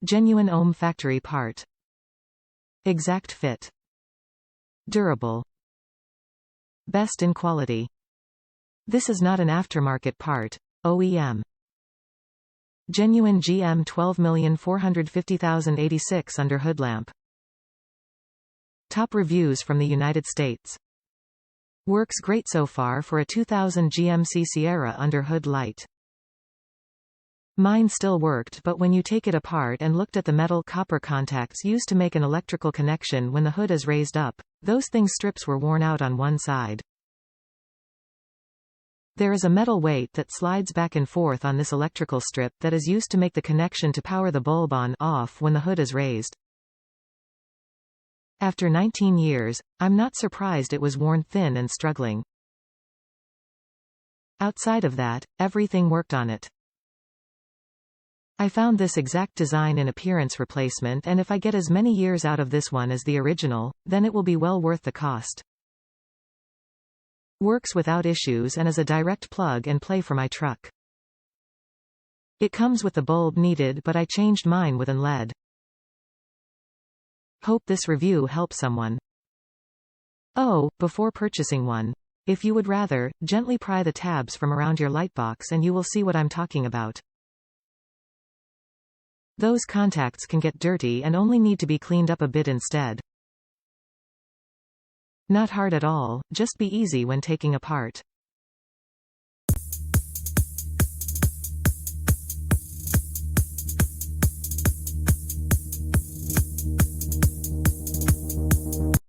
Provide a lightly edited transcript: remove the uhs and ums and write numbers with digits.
Genuine OEM factory part. Exact fit. Durable. Best in quality. This is not an aftermarket part. OEM. Genuine GM 12,450,086 Underhood lamp. Top reviews from the United States. Works great so far for a 2000 GMC Sierra Underhood light. Mine still worked, but when you take it apart and looked at the metal copper contacts used to make an electrical connection when the hood is raised up, those things strips were worn out on one side. There is a metal weight that slides back and forth on this electrical strip that is used to make the connection to power the bulb on/off when the hood is raised. After 19 years, I'm not surprised it was worn thin and struggling. Outside of that, everything worked on it. I found this exact design in appearance replacement, and if I get as many years out of this one as the original, then it will be well worth the cost. Works without issues and is a direct plug and play for my truck. It comes with the bulb needed, but I changed mine with an LED. Hope this review helps someone. Oh, before purchasing one, if you would rather, gently pry the tabs from around your lightbox and you will see what I'm talking about. Those contacts can get dirty and only need to be cleaned up a bit instead. Not hard at all, just be easy when taking apart.